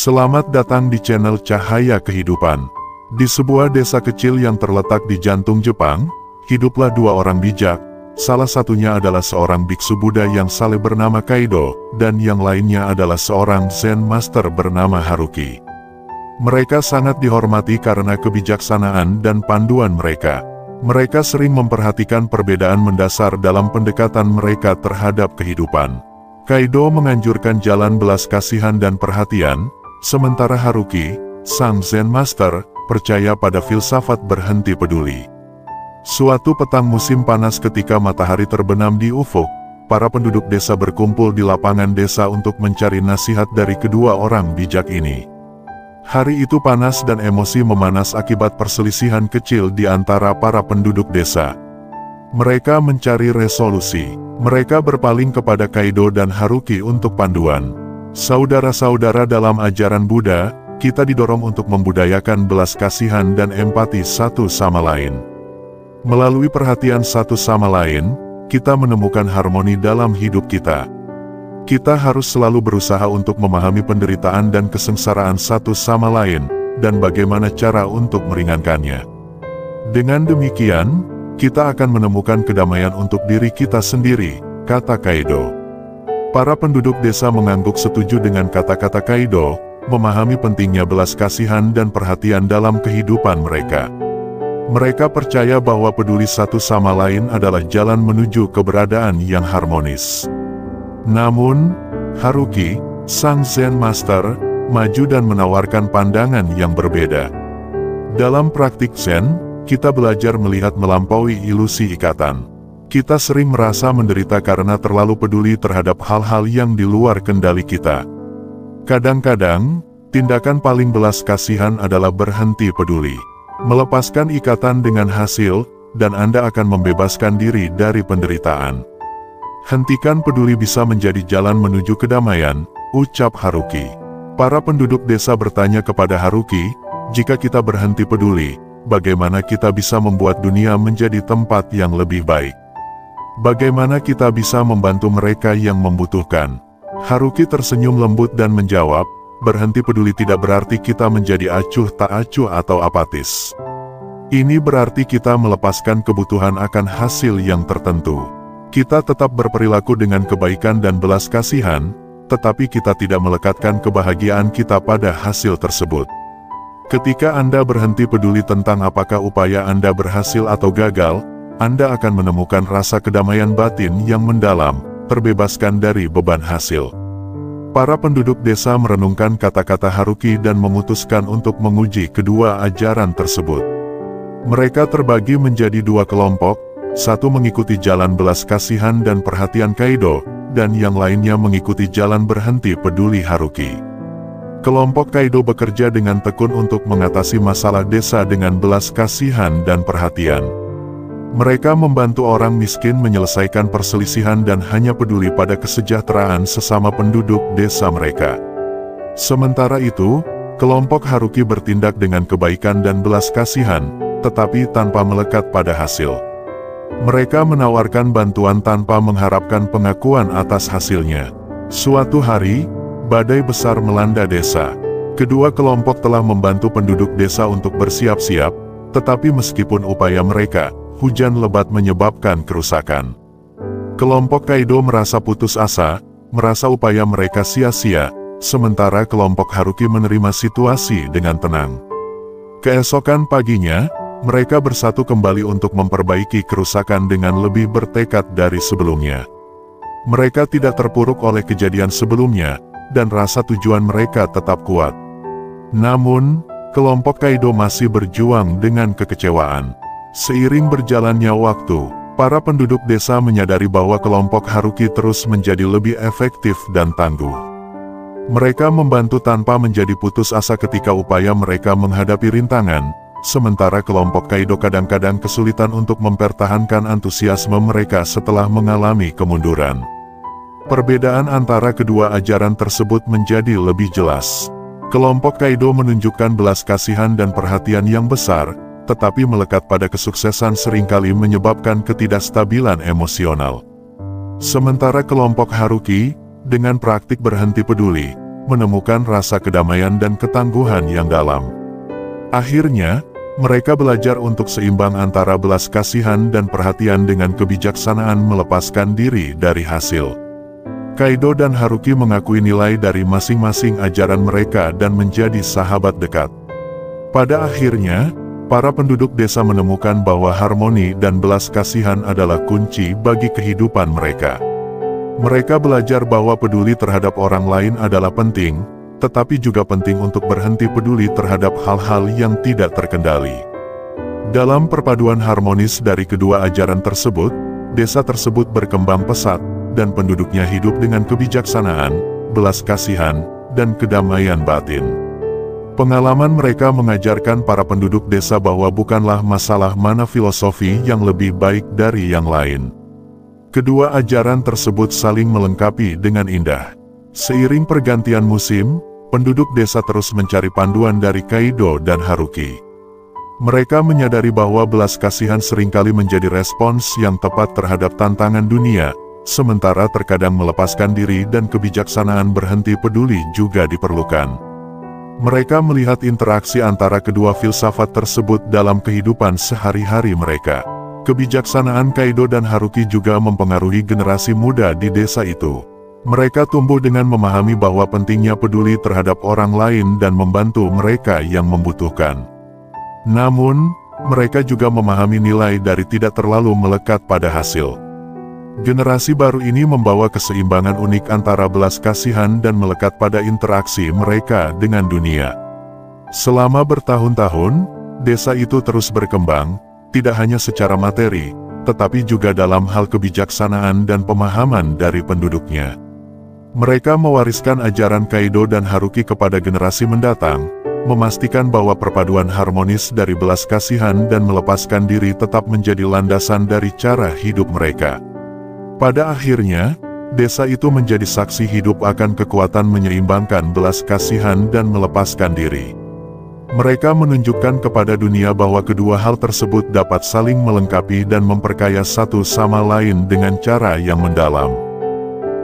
Selamat datang di channel Cahaya Kehidupan. Di sebuah desa kecil yang terletak di jantung Jepang, hiduplah dua orang bijak. Salah satunya adalah seorang biksu Buddha yang saleh bernama Kaido, dan yang lainnya adalah seorang Zen Master bernama Haruki. Mereka sangat dihormati karena kebijaksanaan dan panduan mereka. Mereka sering memperhatikan perbedaan mendasar dalam pendekatan mereka terhadap kehidupan. Kaido menganjurkan jalan belas kasihan dan perhatian, sementara Haruki, sang Zen Master, percaya pada filsafat berhenti peduli. Suatu petang musim panas ketika matahari terbenam di ufuk, para penduduk desa berkumpul di lapangan desa untuk mencari nasihat dari kedua orang bijak ini. Hari itu panas dan emosi memanas akibat perselisihan kecil di antara para penduduk desa. Mereka mencari resolusi. Mereka berpaling kepada Kaido dan Haruki untuk panduan. Saudara-saudara dalam ajaran Buddha, kita didorong untuk membudayakan belas kasihan dan empati satu sama lain. Melalui perhatian satu sama lain, kita menemukan harmoni dalam hidup kita. Kita harus selalu berusaha untuk memahami penderitaan dan kesengsaraan satu sama lain, dan bagaimana cara untuk meringankannya. Dengan demikian, kita akan menemukan kedamaian untuk diri kita sendiri, kata Kaido. Para penduduk desa mengangguk setuju dengan kata-kata Kaido, memahami pentingnya belas kasihan dan perhatian dalam kehidupan mereka. Mereka percaya bahwa peduli satu sama lain adalah jalan menuju keberadaan yang harmonis. Namun, Haruki, sang Zen Master, maju dan menawarkan pandangan yang berbeda. Dalam praktik Zen, kita belajar melihat melampaui ilusi ikatan. Kita sering merasa menderita karena terlalu peduli terhadap hal-hal yang di luar kendali kita. Kadang-kadang, tindakan paling belas kasihan adalah berhenti peduli. Melepaskan ikatan dengan hasil, dan Anda akan membebaskan diri dari penderitaan. Hentikan peduli bisa menjadi jalan menuju kedamaian, ucap Haruki. Para penduduk desa bertanya kepada Haruki, jika kita berhenti peduli, bagaimana kita bisa membuat dunia menjadi tempat yang lebih baik? Bagaimana kita bisa membantu mereka yang membutuhkan? Haruki tersenyum lembut dan menjawab, berhenti peduli tidak berarti kita menjadi acuh tak acuh atau apatis. Ini berarti kita melepaskan kebutuhan akan hasil yang tertentu. Kita tetap berperilaku dengan kebaikan dan belas kasihan, tetapi kita tidak melekatkan kebahagiaan kita pada hasil tersebut. Ketika Anda berhenti peduli tentang apakah upaya Anda berhasil atau gagal, Anda akan menemukan rasa kedamaian batin yang mendalam, terbebaskan dari beban hasil. Para penduduk desa merenungkan kata-kata Haruki dan memutuskan untuk menguji kedua ajaran tersebut. Mereka terbagi menjadi dua kelompok, satu mengikuti jalan belas kasihan dan perhatian Kaido, dan yang lainnya mengikuti jalan berhenti peduli Haruki. Kelompok Kaido bekerja dengan tekun untuk mengatasi masalah desa dengan belas kasihan dan perhatian. Mereka membantu orang miskin menyelesaikan perselisihan dan hanya peduli pada kesejahteraan sesama penduduk desa mereka. Sementara itu, kelompok Haruki bertindak dengan kebaikan dan belas kasihan, tetapi tanpa melekat pada hasil. Mereka menawarkan bantuan tanpa mengharapkan pengakuan atas hasilnya. Suatu hari, badai besar melanda desa. Kedua kelompok telah membantu penduduk desa untuk bersiap-siap, tetapi meskipun upaya mereka, hujan lebat menyebabkan kerusakan. Kelompok Kaido merasa putus asa, merasa upaya mereka sia-sia, sementara kelompok Haruki menerima situasi dengan tenang. Keesokan paginya, mereka bersatu kembali untuk memperbaiki kerusakan dengan lebih bertekad dari sebelumnya. Mereka tidak terpuruk oleh kejadian sebelumnya, dan rasa tujuan mereka tetap kuat. Namun, kelompok Kaido masih berjuang dengan kekecewaan. Seiring berjalannya waktu, para penduduk desa menyadari bahwa kelompok Haruki terus menjadi lebih efektif dan tangguh. Mereka membantu tanpa menjadi putus asa ketika upaya mereka menghadapi rintangan, sementara kelompok Kaido kadang-kadang kesulitan untuk mempertahankan antusiasme mereka setelah mengalami kemunduran. Perbedaan antara kedua ajaran tersebut menjadi lebih jelas. Kelompok Kaido menunjukkan belas kasihan dan perhatian yang besar, tetapi melekat pada kesuksesan seringkali menyebabkan ketidakstabilan emosional. Sementara kelompok Haruki, dengan praktik berhenti peduli, menemukan rasa kedamaian dan ketangguhan yang dalam. Akhirnya, mereka belajar untuk seimbang antara belas kasihan dan perhatian dengan kebijaksanaan melepaskan diri dari hasil. Kaido dan Haruki mengakui nilai dari masing-masing ajaran mereka dan menjadi sahabat dekat. Pada akhirnya, para penduduk desa menemukan bahwa harmoni dan belas kasihan adalah kunci bagi kehidupan mereka. Mereka belajar bahwa peduli terhadap orang lain adalah penting, tetapi juga penting untuk berhenti peduli terhadap hal-hal yang tidak terkendali. Dalam perpaduan harmonis dari kedua ajaran tersebut, desa tersebut berkembang pesat, dan penduduknya hidup dengan kebijaksanaan, belas kasihan, dan kedamaian batin. Pengalaman mereka mengajarkan para penduduk desa bahwa bukanlah masalah mana filosofi yang lebih baik dari yang lain. Kedua ajaran tersebut saling melengkapi dengan indah. Seiring pergantian musim, penduduk desa terus mencari panduan dari Kaido dan Haruki. Mereka menyadari bahwa belas kasihan seringkali menjadi respons yang tepat terhadap tantangan dunia, sementara terkadang melepaskan diri dan kebijaksanaan berhenti peduli juga diperlukan. Mereka melihat interaksi antara kedua filsafat tersebut dalam kehidupan sehari-hari mereka. Kebijaksanaan Kaido dan Haruki juga mempengaruhi generasi muda di desa itu. Mereka tumbuh dengan memahami bahwa pentingnya peduli terhadap orang lain dan membantu mereka yang membutuhkan. Namun, mereka juga memahami nilai dari tidak terlalu melekat pada hasil. Generasi baru ini membawa keseimbangan unik antara belas kasihan dan melekat pada interaksi mereka dengan dunia. Selama bertahun-tahun, desa itu terus berkembang, tidak hanya secara materi, tetapi juga dalam hal kebijaksanaan dan pemahaman dari penduduknya. Mereka mewariskan ajaran Kaido dan Haruki kepada generasi mendatang, memastikan bahwa perpaduan harmonis dari belas kasihan dan melepaskan diri tetap menjadi landasan dari cara hidup mereka. Pada akhirnya, desa itu menjadi saksi hidup akan kekuatan menyeimbangkan belas kasihan dan melepaskan diri. Mereka menunjukkan kepada dunia bahwa kedua hal tersebut dapat saling melengkapi dan memperkaya satu sama lain dengan cara yang mendalam.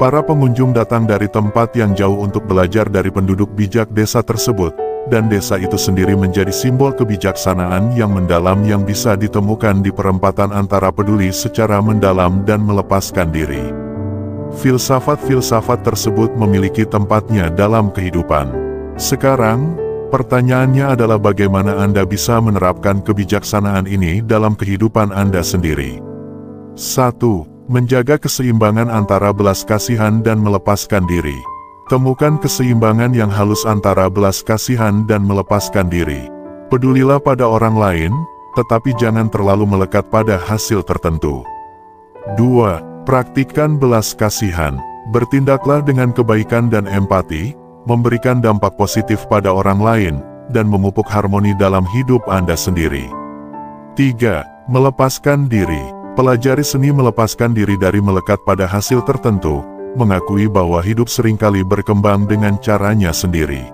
Para pengunjung datang dari tempat yang jauh untuk belajar dari penduduk bijak desa tersebut, dan desa itu sendiri menjadi simbol kebijaksanaan yang mendalam yang bisa ditemukan di perempatan antara peduli secara mendalam dan melepaskan diri. Filsafat-filsafat tersebut memiliki tempatnya dalam kehidupan. Sekarang, pertanyaannya adalah bagaimana Anda bisa menerapkan kebijaksanaan ini dalam kehidupan Anda sendiri. 1. Menjaga keseimbangan antara belas kasihan dan melepaskan diri. Temukan keseimbangan yang halus antara belas kasihan dan melepaskan diri. Pedulilah pada orang lain, tetapi jangan terlalu melekat pada hasil tertentu. 2. Praktikkan belas kasihan. Bertindaklah dengan kebaikan dan empati, memberikan dampak positif pada orang lain, dan memupuk harmoni dalam hidup Anda sendiri. 3. Melepaskan diri. Pelajari seni melepaskan diri dari melekat pada hasil tertentu, mengakui bahwa hidup seringkali berkembang dengan caranya sendiri.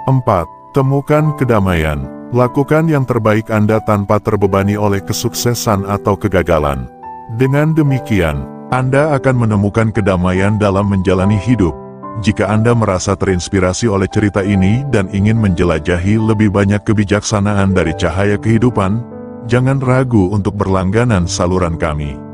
4. Temukan kedamaian. Lakukan yang terbaik Anda tanpa terbebani oleh kesuksesan atau kegagalan. Dengan demikian, Anda akan menemukan kedamaian dalam menjalani hidup. Jika Anda merasa terinspirasi oleh cerita ini dan ingin menjelajahi lebih banyak kebijaksanaan dari cahaya kehidupan, jangan ragu untuk berlangganan saluran kami.